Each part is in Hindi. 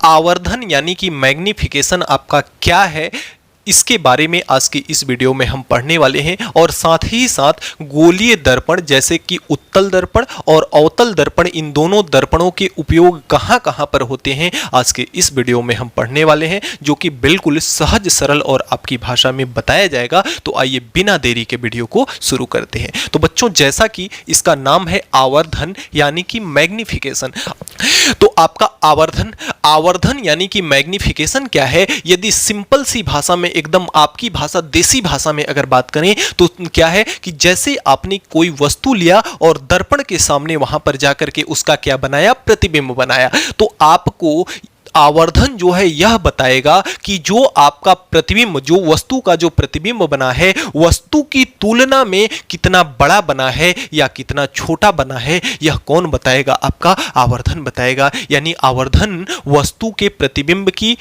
आवर्धन यानी कि मैग्निफिकेशन आपका क्या है, इसके बारे में आज की इस वीडियो में हम पढ़ने वाले हैं। और साथ ही साथ गोलीय दर्पण जैसे कि उत्तल दर्पण और अवतल दर्पण, इन दोनों दर्पणों के उपयोग कहाँ कहाँ पर होते हैं आज के इस वीडियो में हम पढ़ने वाले हैं, जो कि बिल्कुल सहज सरल और आपकी भाषा में बताया जाएगा। तो आइए बिना देरी के वीडियो को शुरू करते हैं। तो बच्चों, जैसा कि इसका नाम है आवर्धन यानी कि मैग्निफिकेशन, तो आपका आवर्धन यानी कि मैग्निफिकेशन क्या है, यदि सिंपल सी भाषा में, एकदम आपकी भाषा देसी भाषा में अगर बात करें तो क्या है कि जैसे आपने कोई वस्तु लिया और दर्पण के सामने वहां पर जाकर के उसका क्या बनाया, प्रतिबिंब बनाया। तो आपको आवर्धन जो है यह बताएगा कि जो आपका प्रतिबिंब, जो वस्तु का जो प्रतिबिंब बना है, वस्तु की तुलना में कितना बड़ा बना है या कितना छोटा बना है, यह कौन बताएगा, आपका आवर्धन बताएगा। यानी आवर्धन वस्तु के प्रतिबिंब की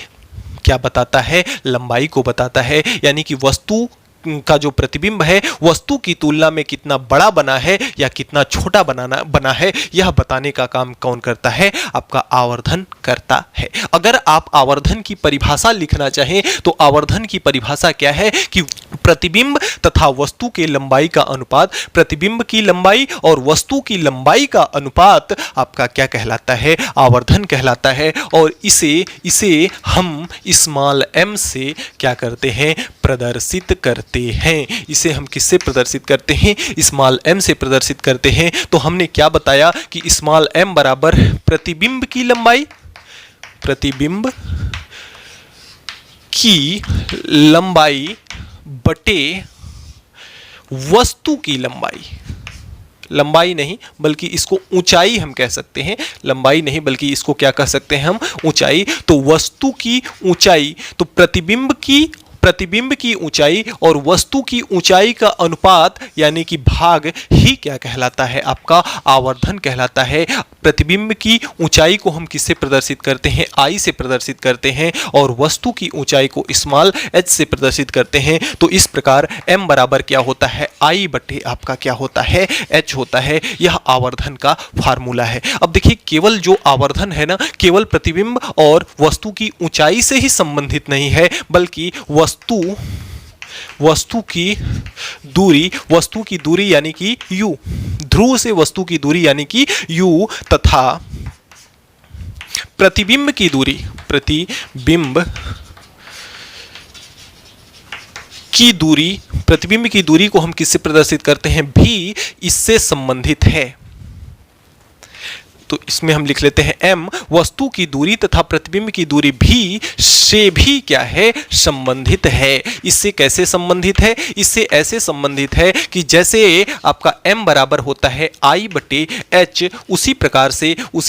क्या बताता है, लंबाई को बताता है। यानी कि वस्तु का जो प्रतिबिंब है वस्तु की तुलना में कितना बड़ा बना है या कितना छोटा बना है, यह बताने का काम कौन करता है, आपका आवर्धन करता है। अगर आप आवर्धन की परिभाषा लिखना चाहें तो आवर्धन की परिभाषा क्या है कि प्रतिबिंब तथा वस्तु के लंबाई का अनुपात, प्रतिबिंब की लंबाई और वस्तु की लंबाई का अनुपात आपका क्या कहलाता है, आवर्धन कहलाता है। और इसे हम स्मॉल m से क्या करते हैं, प्रदर्शित करते हैं। इसे हम किससे प्रदर्शित करते हैं, स्मॉल m से प्रदर्शित करते हैं। तो हमने क्या बताया कि स्मॉल m बराबर प्रतिबिंब की लंबाई, प्रतिबिंब की लंबाई बटे वस्तु की लंबाई, लंबाई नहीं बल्कि इसको ऊंचाई हम कह सकते हैं, लंबाई नहीं बल्कि इसको क्या कह सकते हैं हम, ऊंचाई। तो वस्तु की ऊंचाई, तो प्रतिबिंब की ऊंचाई और वस्तु की ऊंचाई का अनुपात यानी कि भाग ही क्या कहलाता है, आपका आवर्धन कहलाता है। प्रतिबिंब की ऊंचाई को हम किससे प्रदर्शित करते हैं, I से प्रदर्शित करते हैं, और वस्तु की ऊंचाई को स्मॉल h से प्रदर्शित करते हैं। तो इस प्रकार m बराबर क्या होता है, I बटे आपका क्या होता है, h होता है। यह आवर्धन का फार्मूला है। अब देखिए, केवल जो आवर्धन है ना, केवल प्रतिबिंब और वस्तु की ऊंचाई से ही संबंधित नहीं है, बल्कि वस्तु की दूरी यानी कि u, ध्रुव से वस्तु की दूरी यानी कि u, तथा प्रतिबिंब की दूरी, प्रतिबिंब की दूरी को हम किससे प्रदर्शित करते हैं, भी इससे संबंधित है। तो इसमें हम लिख लेते हैं m, वस्तु की दूरी तथा प्रतिबिंब की दूरी भी से भी क्या है, संबंधित है। इससे कैसे संबंधित है, इससे ऐसे संबंधित है कि जैसे आपका m बराबर होता है I बटे h, उसी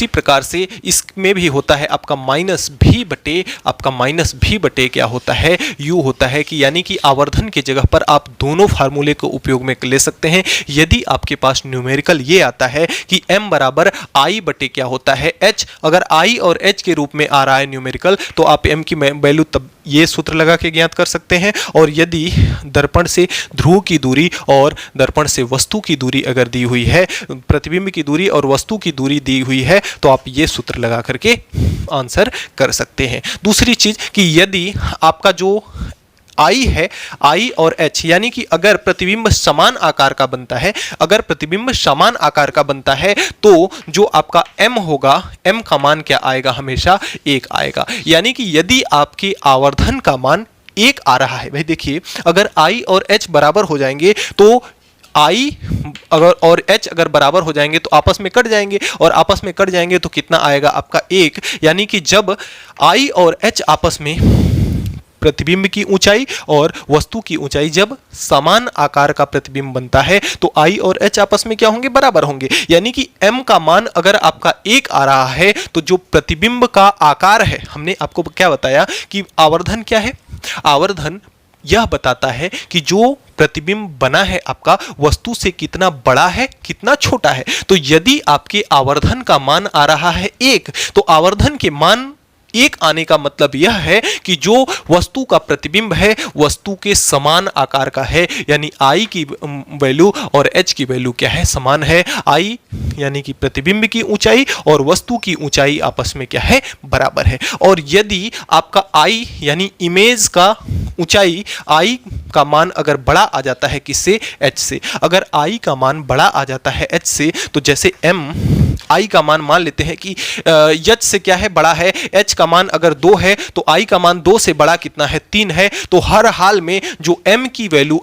प्रकार से इसमें भी होता है आपका माइनस भी बटे क्या होता है, u होता है। कि यानी कि आवर्धन के जगह पर आप दोनों फार्मूले को उपयोग में ले सकते हैं। यदि आपके पास न्यूमेरिकल ये आता है कि m बराबर I बटे क्या होता है, h, अगर I और h के रूप में आ रहा है न्यूमेरिकल, तो आप m की वैल्यू तब ये सूत्र लगा के ज्ञात कर सकते हैं। और यदि दर्पण से ध्रुव की दूरी और दर्पण से वस्तु की दूरी अगर दी हुई है, प्रतिबिंब की दूरी और वस्तु की दूरी दी हुई है, तो आप ये सूत्र लगा करके आंसर कर सकते हैं। दूसरी चीज कि यदि आपका जो I है, I और H, यानी कि अगर प्रतिबिंब समान आकार का बनता है, तो जो आपका m होगा, m का मान क्या आएगा, हमेशा 1 आएगा। यानी कि यदि आपके आवर्धन का मान 1 आ रहा है, भाई देखिए, अगर I और H बराबर हो जाएंगे तो I और H अगर बराबर हो जाएंगे तो आपस में कट जाएंगे, और आपस में कट जाएंगे तो कितना आएगा, आपका 1। यानी कि जब I और H आपस में, प्रतिबिंब की ऊंचाई और वस्तु की ऊंचाई जब समान आकार का प्रतिबिंब बनता है, तो I और H आपस में क्या होंगे, बराबर होंगे। यानी कि m का मान अगर आपका 1 आ रहा है, तो जो प्रतिबिंब का आकार है, हमने आपको क्या बताया कि आवर्धन क्या है, आवर्धन यह बताता है कि जो प्रतिबिंब बना है आपका वस्तु से कितना बड़ा है, कितना छोटा है। तो यदि आपके आवर्धन का मान आ रहा है 1, तो आवर्धन के मान एक आने का मतलब यह है कि जो वस्तु का प्रतिबिंब है वस्तु के समान आकार का है, यानी I की वैल्यू और H की वैल्यू क्या है, समान है। I यानी कि प्रतिबिंब की ऊंचाई और वस्तु की ऊंचाई आपस में क्या है, बराबर है। और यदि आपका I यानी इमेज का ऊंचाई I का मान अगर बड़ा आ जाता है किससे, H से, अगर I का मान बड़ा आ जाता है H से, तो जैसे M I का मान मान लेते हैं कि H से क्या है, बड़ा है, H का मान अगर 2 है तो I का मान 2 से बड़ा कितना है, 3 है। तो हर हाल में जो M की वैल्यू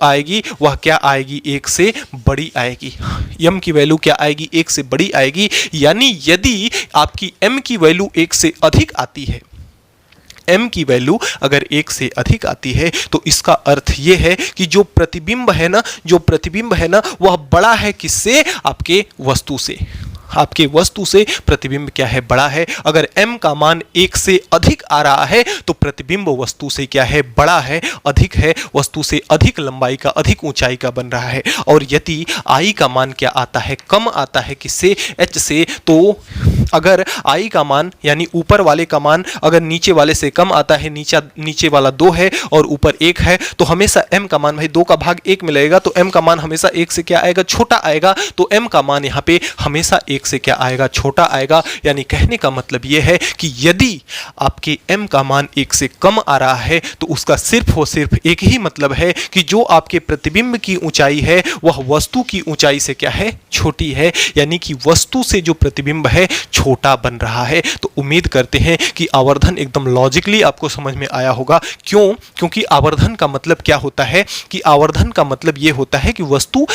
आएगी वह क्या आएगी, 1 से बड़ी आएगी। M की वैल्यू क्या आएगी, 1 से बड़ी आएगी। यानी यदि आपकी M की वैल्यू 1 से अधिक आती है, M की वैल्यू अगर 1 से अधिक आती है, तो इसका अर्थ यह है कि जो प्रतिबिंब है ना वह बड़ा है किससे, आपके वस्तु से। आपके वस्तु से प्रतिबिंब क्या है, बड़ा है। अगर M का मान 1 से अधिक आ रहा है तो प्रतिबिंब वस्तु से क्या है, बड़ा है, अधिक है, वस्तु से अधिक लंबाई का, अधिक ऊंचाई का बन रहा है। और यदि I का मान क्या आता है, कम आता है किससे, H से, तो अगर I का मान यानी ऊपर वाले का मान अगर नीचे वाले से कम आता है, नीचे वाला 2 है और ऊपर 1 है, तो हमेशा M का मान, भाई 2 का भाग 1 में लगेगा तो M का मान हमेशा 1 से क्या आएगा, छोटा आएगा। तो M का मान यहाँ पे हमेशा 1 से क्या आएगा, छोटा आएगा। यानी कहने का मतलब यह है कि यदि आपके M का मान 1 से कम आ रहा है तो उसका सिर्फ और सिर्फ एक ही मतलब है कि जो आपके प्रतिबिंब की ऊंचाई है वह वस्तु की ऊंचाई से क्या है, छोटी है। यानी कि वस्तु से जो प्रतिबिंब है छोटा बन रहा है। तो उम्मीद करते हैं कि आवर्धन एकदम लॉजिकली आपको समझ में आया होगा। क्यों? क्योंकि आवर्धन का मतलब क्या होता है कि आवर्धन का मतलब यह होता है कि वस्तु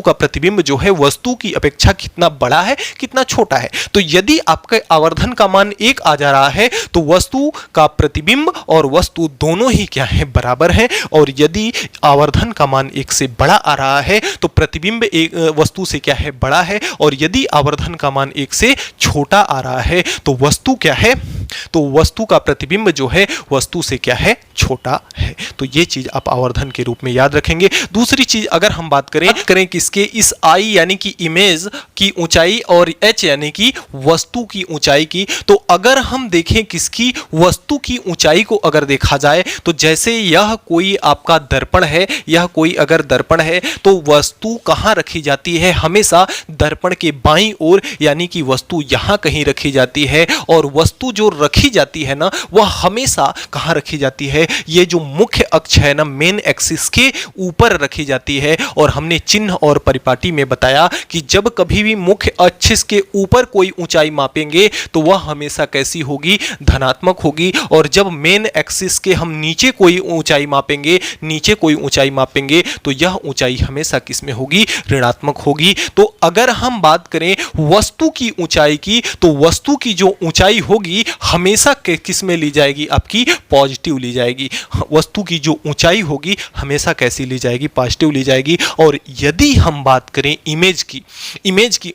का प्रतिबिंब जो है वस्तु की अपेक्षा कितना बड़ा है, कितना छोटा है। तो यदि आपके आवर्धन का मान 1 आ जा रहा है तो वस्तु का प्रतिबिंब और वस्तु दोनों ही क्या है, बराबर हैं। और यदि आवर्धन का मान 1 से बड़ा आ रहा है तो प्रतिबिंब वस्तु से क्या है, बड़ा है। और यदि आवर्धन का मान 1 से छोटा आ रहा है तो वस्तु क्या है, तो वस्तु का प्रतिबिंब जो है वस्तु से क्या है, छोटा है। तो ये चीज आप आवर्धन के रूप में याद रखेंगे। दूसरी चीज अगर हम बात करें किसके, इस I यानी कि इमेज की ऊंचाई और H यानी कि वस्तु की ऊंचाई की, तो अगर हम देखें किसकी, वस्तु की ऊंचाई को अगर देखा जाए तो जैसे यह कोई आपका दर्पण है, यह कोई अगर दर्पण है तो वस्तु कहां रखी जाती है, हमेशा दर्पण के बाईं ओर, यानी कि वस्तु यहां कहीं रखी जाती है। और वस्तु जो रखी जाती है ना वह हमेशा कहां रखी जाती है, ये जो मुख्य अक्ष है ना, मेन एक्सिस के ऊपर रखी जाती है। और हमने चिन्ह और परिपाटी में बताया कि जब कभी भी मुख्य अक्ष के ऊपर कोई ऊंचाई मापेंगे तो वह हमेशा कैसी होगी, धनात्मक होगी। और जब मेन एक्सिस के हम नीचे कोई ऊंचाई मापेंगे तो यह ऊंचाई हमेशा किस में होगी, ऋणात्मक होगी। तो अगर हम बात करें वस्तु की ऊंचाई की, तो वस्तु की जो ऊंचाई होगी हमेशा किस में ली जाएगी, आपकी पॉजिटिव ली जाएगी। वस्तु की जो ऊंचाई होगी हमेशा कैसी ली जाएगी, पॉजिटिव ली जाएगी। और यदि हम बात करें इमेज की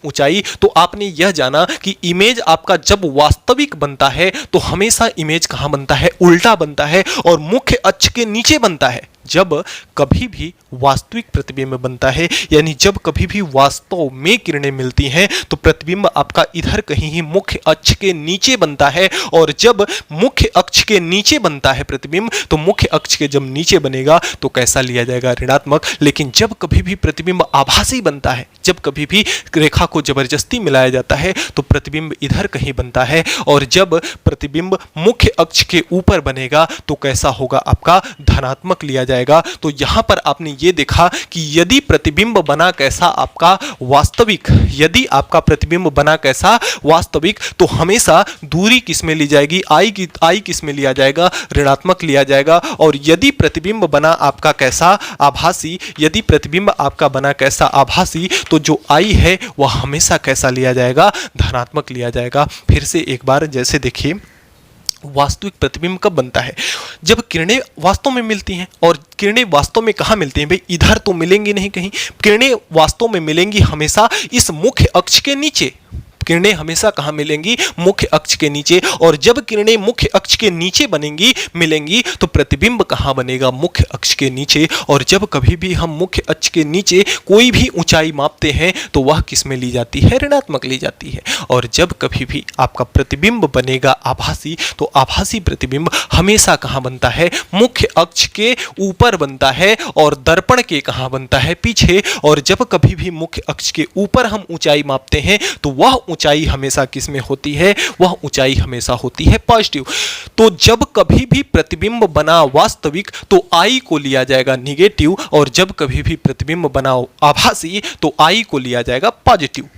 ऊंचाई, तो आपने यह जाना कि इमेज आपका जब वास्तविक बनता है तो हमेशा इमेज कहां बनता है, उल्टा बनता है और मुख्य अक्ष के नीचे बनता है। जब कभी भी वास्तविक प्रतिबिंब बनता है, यानी जब कभी भी वास्तव में किरणें मिलती हैं तो प्रतिबिंब आपका इधर कहीं ही मुख्य अक्ष के नीचे बनता है। और जब मुख्य अक्ष के नीचे बनता है प्रतिबिंब, तो मुख्य अक्ष के जब नीचे बनेगा तो कैसा लिया जाएगा, ऋणात्मक। लेकिन जब कभी भी प्रतिबिंब आभासी बनता है, जब कभी भी रेखा को जबरदस्ती मिलाया जाता है तो प्रतिबिंब इधर कहीं बनता है। और जब प्रतिबिंब मुख्य अक्ष के ऊपर बनेगा तो कैसा होगा, आपका धनात्मक लिया जाएगा। तो यहां पर आपने ये देखा कि यदि प्रतिबिंब बना कैसा आपका वास्तविक, यदि आपका प्रतिबिंब बना कैसा वास्तविक, तो हमेशा दूरी किस में ली जाएगी, I किस में लिया जाएगा, ऋणात्मक लिया जाएगा। और यदि प्रतिबिंब बना आपका कैसा, आभासी, यदि प्रतिबिंब आपका बना कैसा, आभासी, तो जो I है वह हमेशा कैसा लिया जाएगा, धनात्मक लिया जाएगा। फिर से एक बार जैसे देखिए, वास्तविक प्रतिबिंब कब बनता है, जब किरणें वास्तव में मिलती हैं। और किरणें वास्तव में कहाँ मिलती हैं भाई, इधर तो मिलेंगी नहीं कहीं, किरणें वास्तव में मिलेंगी हमेशा इस मुख्य अक्ष के नीचे। किरणें हमेशा कहाँ मिलेंगी? मुख्य अक्ष के नीचे। और जब किरणें मुख्य अक्ष के नीचे बनेंगी मिलेंगी तो प्रतिबिंब कहाँ बनेगा? मुख्य अक्ष के नीचे। और जब कभी भी हम मुख्य अक्ष के नीचे कोई भी ऊंचाई मापते हैं तो वह किस में ली जाती है? ऋणात्मक ली जाती है। और जब कभी भी आपका प्रतिबिंब बनेगा आभासी, तो आभासी प्रतिबिंब हमेशा कहाँ बनता है? मुख्य अक्ष के ऊपर बनता है और दर्पण के कहाँ बनता है? पीछे। और जब कभी भी मुख्य अक्ष के ऊपर हम ऊंचाई मापते हैं तो वह ऊंचाई हमेशा किस में होती है? वह ऊंचाई हमेशा होती है पॉजिटिव। तो जब कभी भी प्रतिबिंब बना वास्तविक तो आई को लिया जाएगा निगेटिव, और जब कभी भी प्रतिबिंब बना आभासी तो आई को लिया जाएगा पॉजिटिव।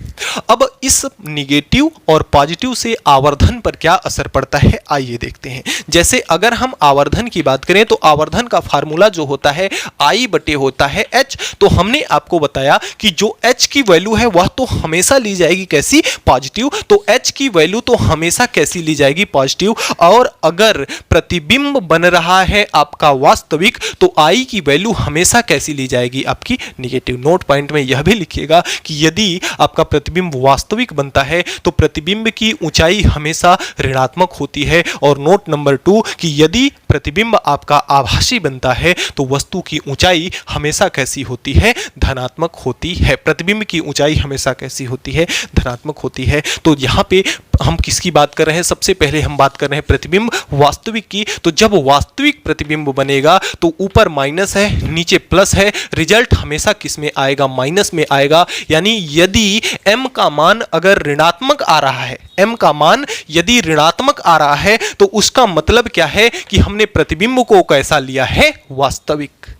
अब इस निगेटिव और पॉजिटिव से आवर्धन पर क्या असर पड़ता है आइए देखते हैं। जैसे अगर हम आवर्धन की बात करें तो आवर्धन का फार्मूला जो होता है आई बटे होता है एच। तो हमने आपको बताया कि जो एच की वैल्यू है वह तो हमेशा ली जाएगी कैसी? पॉजिटिव। तो एच की वैल्यू तो हमेशा कैसी ली जाएगी? पॉजिटिव। और अगर प्रतिबिंब बन रहा है आपका वास्तविक तो आई की वैल्यू हमेशा कैसी ली जाएगी? आपकी निगेटिव। नोट पॉइंट में यह भी लिखिएगा कि यदि आपका प्रतिबिंब वास्तविक बनता है तो प्रतिबिंब की ऊंचाई हमेशा ऋणात्मक होती है। और नोट नंबर 2 कि यदि प्रतिबिंब आपका आभासी बनता है तो वस्तु की ऊंचाई हमेशा कैसी होती है? धनात्मक होती है। प्रतिबिंब की ऊंचाई हमेशा कैसी होती है? धनात्मक होती है। तो यहाँ पे हम किसकी बात कर रहे हैं? सबसे पहले हम बात कर रहे हैं प्रतिबिंब वास्तविक की। तो जब वास्तविक प्रतिबिंब बनेगा तो ऊपर माइनस है नीचे प्लस है, रिजल्ट हमेशा किस में आएगा? माइनस में आएगा। यानी यदि m का मान अगर ऋणात्मक आ रहा है, m का मान यदि ऋणात्मक आ रहा है तो उसका मतलब क्या है कि हमने प्रतिबिंब को कैसा लिया है? वास्तविक।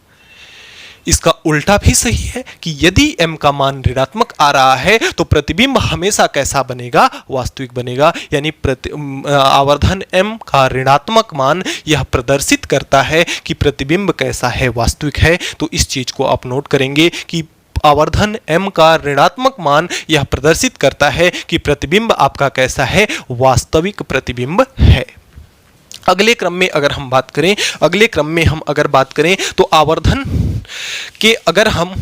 इसका उल्टा भी सही है कि यदि m का मान ऋणात्मक आ रहा है तो प्रतिबिंब हमेशा कैसा बनेगा? वास्तविक बनेगा। यानी आवर्धन m का ऋणात्मक मान यह प्रदर्शित करता है कि प्रतिबिंब कैसा है? वास्तविक है। तो इस चीज को आप नोट करेंगे कि आवर्धन m का ऋणात्मक मान यह प्रदर्शित करता है कि प्रतिबिंब आपका कैसा है? वास्तविक प्रतिबिंब है। अगले क्रम में अगर हम बात करें तो आवर्धन के अगर हम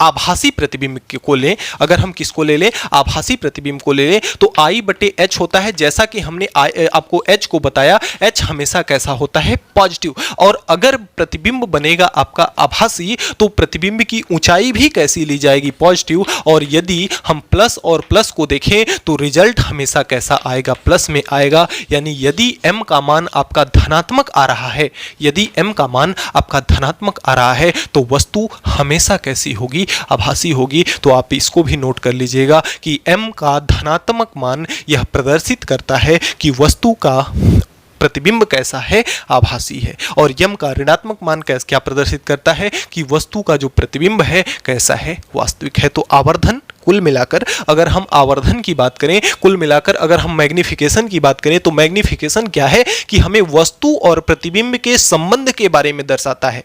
आभासी प्रतिबिंब को लें, अगर हम किसको ले लें? आभासी प्रतिबिंब को ले लें तो आई बटे एच होता है। जैसा कि हमने आपको एच को बताया, एच हमेशा कैसा होता है? पॉजिटिव। और अगर प्रतिबिंब बनेगा आपका आभासी तो प्रतिबिंब की ऊंचाई भी कैसी ली जाएगी? पॉजिटिव। और यदि हम प्लस और प्लस को देखें तो रिजल्ट हमेशा कैसा आएगा? प्लस में आएगा। यानी यदि m का मान आपका धनात्मक आ रहा है, यदि m का मान आपका धनात्मक आ रहा है तो वस्तु हमेशा कैसी होगी? आभासी होगी। तो आप इसको भी नोट कर लीजिएगा कि m का धनात्मक मान यह प्रदर्शित करता है कि वस्तु का प्रतिबिंब कैसा है? आभासी है। और m का ऋणात्मक मान क्या प्रदर्शित करता है कि वस्तु का जो प्रतिबिंब है कैसा है? वास्तविक है। तो आवर्धन कुल मिलाकर अगर हम आवर्धन की बात करें, कुल मिलाकर अगर हम मैग्निफिकेशन की बात करें तो मैग्निफिकेशन क्या है कि हमें वस्तु और प्रतिबिंब के संबंध के बारे में दर्शाता है।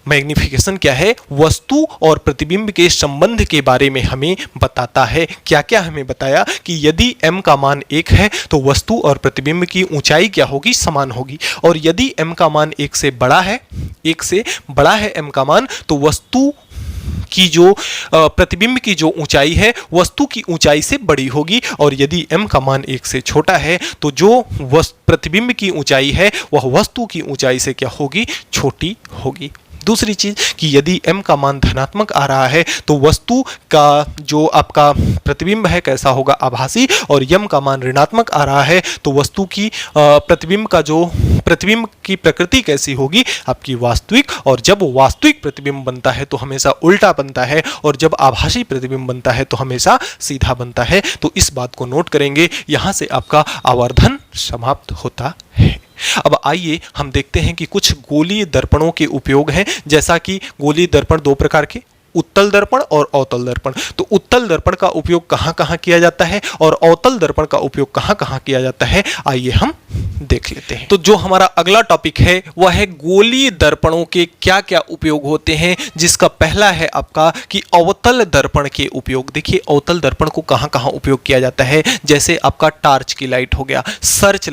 मैग्निफिकेशन क्या है? वस्तु और प्रतिबिंब के संबंध के बारे में हमें बताता है। क्या क्या हमें बताया कि यदि m का मान 1 है तो वस्तु और प्रतिबिंब की ऊंचाई क्या होगी? समान होगी। और यदि m का मान 1 से बड़ा है m का मान तो वस्तु की जो प्रतिबिंब की जो ऊंचाई है वस्तु की ऊंचाई से बड़ी होगी। और यदि m का मान 1 से छोटा है तो जो प्रतिबिंब की ऊंचाई है वह वस्तु की ऊंचाई से क्या होगी? छोटी होगी। दूसरी चीज कि यदि m का मान धनात्मक आ रहा है तो वस्तु का जो आपका प्रतिबिंब है कैसा होगा? आभासी। और m का मान ऋणात्मक आ रहा है तो वस्तु की प्रतिबिंब की प्रकृति कैसी होगी? आपकी वास्तविक। और जब वास्तविक प्रतिबिंब बनता है तो हमेशा उल्टा बनता है, और जब आभासी प्रतिबिंब बनता है तो हमेशा सीधा बनता है। तो इस बात को नोट करेंगे। यहां से आपका आवर्धन समाप्त होता है। अब आइए हम देखते हैं कि कुछ गोलीय दर्पणों के उपयोग हैं। जैसा कि गोलीय दर्पण दो प्रकार के, उत्तल दर्पण और अवतल दर्पण। तो उत्तल दर्पण का उपयोग कहाँ कहाँ किया जाता है और अवतल दर्पण का उपयोग कहाँ कहाँ किया जाता है, आइए हम देख लेते हैं। तो जो हमारा अगला टॉपिक है वह है गोलीय दर्पणों के क्या क्या उपयोग होते हैं, जिसका पहला है आपका कि अवतल दर्पण के उपयोग। देखिए अवतल दर्पण को कहाँ कहाँ उपयोग किया जाता है। जैसे आपका टार्च की लाइट हो गया, सर्च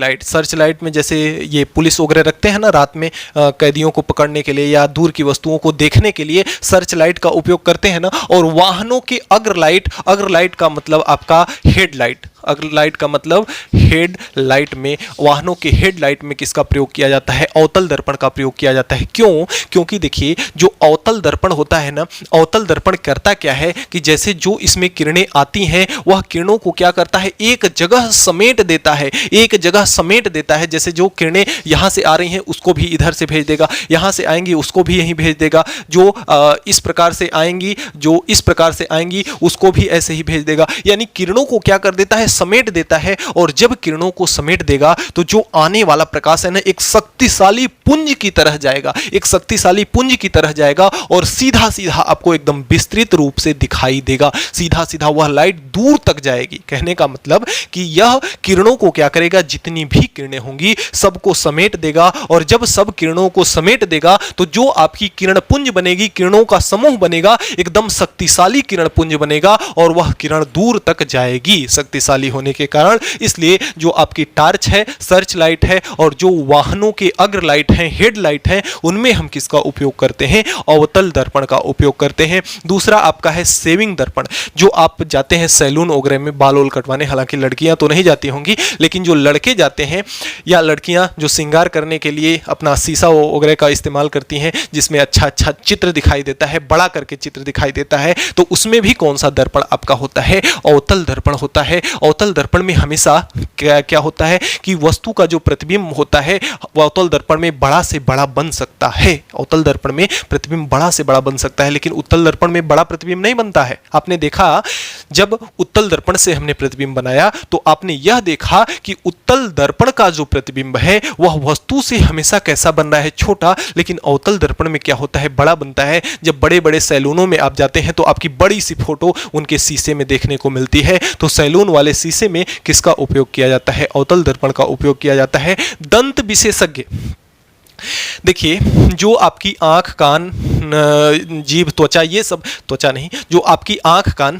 लाइट में जैसे ये पुलिस वगैरह रखते हैं ना रात में कैदियों को पकड़ने के लिए या दूर की वस्तुओं को देखने के लिए सर्च लाइट का उपयोग करते हैं ना। और वाहनों के अग्र लाइट का मतलब आपका हेडलाइट, अग्र लाइट का मतलब हेड लाइट में, वाहनों के हेड लाइट में किसका प्रयोग किया जाता है? अवतल दर्पण का प्रयोग किया जाता है। क्यों? क्योंकि देखिए जो अवतल दर्पण होता है ना, अवतल दर्पण करता क्या है कि जैसे जो इसमें किरणें आती हैं वह किरणों को क्या करता है? एक जगह समेट देता है, एक जगह समेट देता है। जैसे जो किरणें यहां से आ रही हैं उसको भी इधर से भेज देगा, यहां से आएंगी उसको भी यहीं भेज देगा, जो इस प्रकार से आएंगी, जो इस प्रकार से आएंगी उसको भी ऐसे ही भेज देगा। यानी किरणों को क्या कर देता है? समेट देता है। और जब किरणों को समेट देगा तो जो आने वाला प्रकाश है ना, एक शक्तिशाली पुंज की तरह जाएगा, एक शक्तिशाली पुंज की तरह जाएगा और सीधा सीधा आपको एकदम विस्तृत रूप से दिखाई देगा। सीधा सीधा वह लाइट दूर तक जाएगी। कहने का मतलब कि यह किरणों को क्या करेगा? जितनी भी किरणें होंगी सबको समेट देगा। और जब सब किरणों को समेट देगा तो जो आपकी किरण पुंज बनेगी, किरणों का समूह बनेगा, एकदम शक्तिशाली किरण पुंज बनेगा और वह किरण दूर तक जाएगी शक्तिशाली होने के कारण। इसलिए जो आपकी टार्च है, सर्च लाइट है, और जो वाहनों के अग्र लाइट हैं, हेड लाइट हैं, उनमें हम किसका उपयोग करते हैं? अवतल दर्पण का उपयोग करते हैं। दूसरा आपका है सेविंग दर्पण। जो आप जाते हैं सैलून वगैरह में बाल वाल कटवाने, हालांकि लड़कियां तो नहीं जाती होंगी, लेकिन जो लड़के जाते हैं या लड़कियां जो श्रृंगार करने के लिए अपना शीशा वगैरह का इस्तेमाल करती हैं, जिसमें अच्छा अच्छा चित्र दिखाई देता है, बड़ा करके चित्र दिखाई देता है, तो उसमें भी कौन सा दर्पण आपका होता है? अवतल दर्पण होता है। अवतल दर्पण में हमेशा क्या होता है कि वस्तु का जो प्रतिबिंब होता है वह अवतल दर्पण में बड़ा से बड़ा बन सकता है। अवतल दर्पण में प्रतिबिंब बड़ा से बड़ा बन सकता है, लेकिन उत्तल दर्पण में बड़ा प्रतिबिंब नहीं बनता है। आपने देखा जब उत्तल दर्पण से हमने प्रतिबिंब बनाया तो आपने यह देखा कि उत्तल दर्पण का जो प्रतिबिंब है वह वस्तु से हमेशा कैसा बन रहा है? छोटा। लेकिन अवतल दर्पण में क्या होता है? बड़ा बनता है। जब बड़े बड़े सैलूनों में आप जाते हैं तो आपकी बड़ी सी फोटो उनके शीशे में देखने को मिलती है। तो सैलून वाले शीशे में किसका उपयोग किया जाता है? अवतल दर्पण का उपयोग किया जाता है। दंत विशेषज्ञ, देखिए जो आपकी आंख, कान, जीभ, त्वचा, ये सब, त्वचा नहीं, जो आपकी आंख, कान,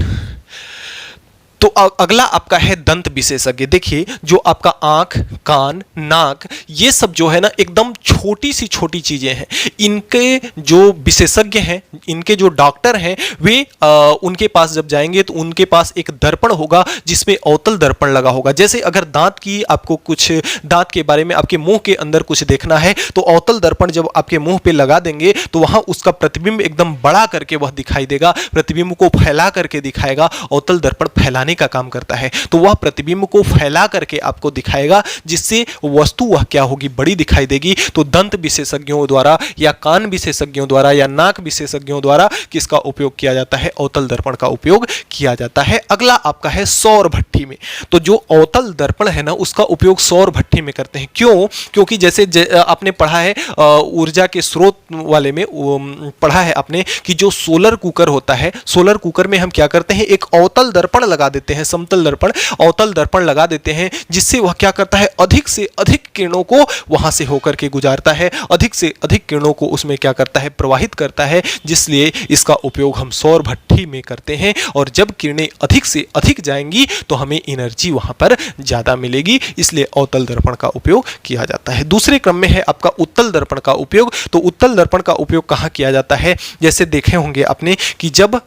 तो अगला आपका है दंत विशेषज्ञ। देखिए जो आपका आंख, कान, नाक, ये सब जो है ना एकदम छोटी सी छोटी चीजें हैं। इनके जो विशेषज्ञ हैं, इनके जो डॉक्टर हैं, वे उनके पास जब जाएंगे तो उनके पास एक दर्पण होगा जिसमें अवतल दर्पण लगा होगा। जैसे अगर दांत की आपको कुछ, दांत के बारे में, आपके मुंह के अंदर कुछ देखना है तो अवतल दर्पण जब आपके मुंह पे लगा देंगे तो वहां उसका प्रतिबिंब एकदम बड़ा करके वह दिखाई देगा, प्रतिबिंब को फैला करके दिखाएगा। अवतल दर्पण फैलाने का काम करता है, तो वह प्रतिबिंब को फैला करके आपको दिखाएगा, जिससे वस्तु वह क्या होगी? बड़ी दिखाई देगी। तो दंत विशेषज्ञों द्वारा या कान विशेषज्ञों द्वारा या नाक विशेषज्ञों द्वारा किसका उपयोग किया जाता है? अवतल दर्पण का उपयोग किया जाता है। अगला आपका है सौर भट्ठी में। तो जो अवतल दर्पण है ना उसका उपयोग सौर भट्ठी में करते हैं। क्यों? क्योंकि जैसे आपने पढ़ा है ऊर्जा के स्रोत वाले में पढ़ा है आपने कि जो सोलर कुकर होता है, सोलर कुकर में हम क्या करते हैं? एक अवतल दर्पण लगा देते हैं, समतल दर्पण, अवतल दर्पण लगा देते हैं, जिससे वह क्या करता है? अधिक से अधिक किरणों को वहां से होकर के गुजारता है, अधिक से अधिक किरणों को उसमें क्या करता है? प्रवाहित करता है। जिसलिए इसका उपयोग हम सौर भट्ठी में करते हैं। और जब किरणें अधिक से अधिक जाएंगी तो हमें एनर्जी वहां पर ज्यादा मिलेगी, इसलिए अवतल दर्पण का उपयोग किया जाता है। दूसरे क्रम में है आपका उत्तल दर्पण का उपयोग। तो उत्तल दर्पण का उपयोग कहां किया जाता है? जैसे देखे होंगे आपने कि जब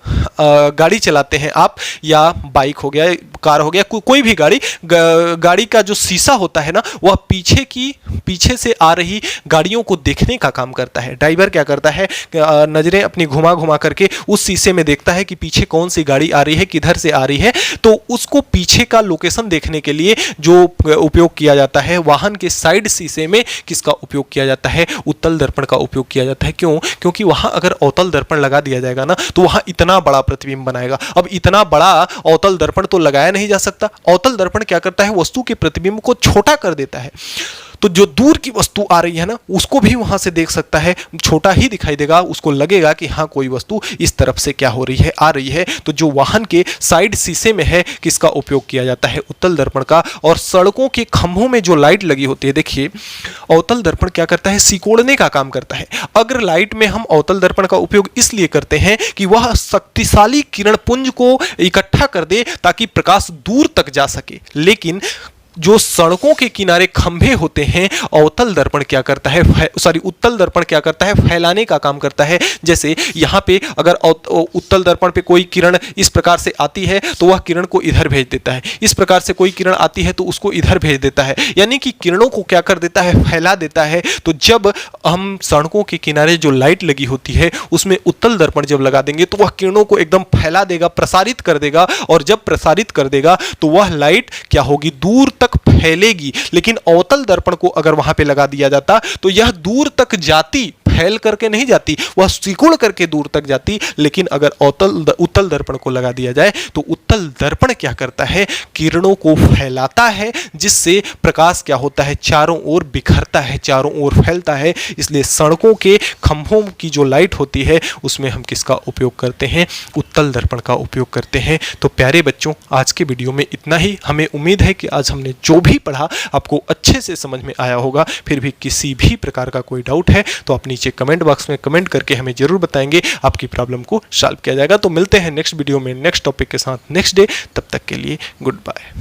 गाड़ी चलाते हैं आप, या बाइक हो गया, कार हो गया, कोई भी गाड़ी का जो शीशा होता है ना वह पीछे से आ रही गाड़ियों को देखने का काम करता है। ड्राइवर क्या करता है? नजरें अपनी घुमा घुमा करके उस शीशे में देखता है कि पीछे कौन सी गाड़ी आ रही है, किधर से आ रही है। तो उसको पीछे का लोकेशन देखने के लिए जो उपयोग किया जाता है, वाहन के साइड शीशे में किसका उपयोग किया जाता है? उत्तल दर्पण का उपयोग किया जाता है। क्यों? क्योंकि वहां अगर अवतल दर्पण लगा दिया जाएगा ना तो वहां इतना बड़ा प्रतिबिंब बनाएगा। अब इतना बड़ा अवतल दर्पण तो लगाया नहीं जा सकता। अवतल दर्पण क्या करता है? वस्तु के प्रतिबिंब को छोटा कर देता है। तो जो दूर की वस्तु आ रही है ना उसको भी वहां से देख सकता है, छोटा ही दिखाई देगा, उसको लगेगा कि हाँ कोई वस्तु इस तरफ से क्या हो रही है, आ रही है। तो जो वाहन के साइड शीशे में है किसका उपयोग किया जाता है? उत्तल दर्पण का। और सड़कों के खंभों में जो लाइट लगी होती है, देखिए अवतल दर्पण क्या करता है? सिकोड़ने का काम करता है। अग्र लाइट में हम अवतल दर्पण का उपयोग इसलिए करते हैं कि वह शक्तिशाली किरण पुंज को इकट्ठा कर दे ताकि प्रकाश दूर तक जा सके। लेकिन जो सड़कों के किनारे खंभे होते हैं, अवतल दर्पण क्या करता है, उत्तल दर्पण क्या करता है, फैलाने का काम करता है। जैसे यहाँ पे अगर उत्तल दर्पण पे कोई किरण इस प्रकार से आती है तो वह किरण को इधर भेज देता है, इस प्रकार से कोई किरण आती है तो उसको इधर भेज देता है, यानी कि किरणों को क्या कर देता है, फैला देता है। तो जब हम सड़कों के किनारे जो लाइट लगी होती है उसमें उत्तल दर्पण जब लगा देंगे तो वह किरणों को एकदम फैला देगा, प्रसारित कर देगा, और जब प्रसारित कर देगा तो वह लाइट क्या होगी, दूर तक फैलेगी। लेकिन अवतल दर्पण को अगर वहां पे लगा दिया जाता तो यह दूर तक जाती, फैल करके नहीं जाती, वह सिकुड़ करके दूर तक जाती। लेकिन अगर उत्तल दर्पण को लगा दिया जाए तो उत्तल दर्पण क्या करता है, किरणों को फैलाता है, जिससे प्रकाश क्या होता है, चारों ओर बिखरता है, चारों ओर फैलता है। इसलिए सड़कों के खंभों की जो लाइट होती है उसमें हम किसका उपयोग करते हैं, उत्तल दर्पण का उपयोग करते हैं। तो प्यारे बच्चों, आज के वीडियो में इतना ही। हमें उम्मीद है कि आज हमने जो भी पढ़ा आपको अच्छे से समझ में आया होगा। फिर भी किसी भी प्रकार का कोई डाउट है तो आप नीचे कमेंट बॉक्स में कमेंट करके हमें जरूर बताएंगे, आपकी प्रॉब्लम को सॉल्व किया जाएगा। तो मिलते हैं नेक्स्ट वीडियो में नेक्स्ट टॉपिक के साथ नेक्स्ट डे। तब तक के लिए गुड बाय।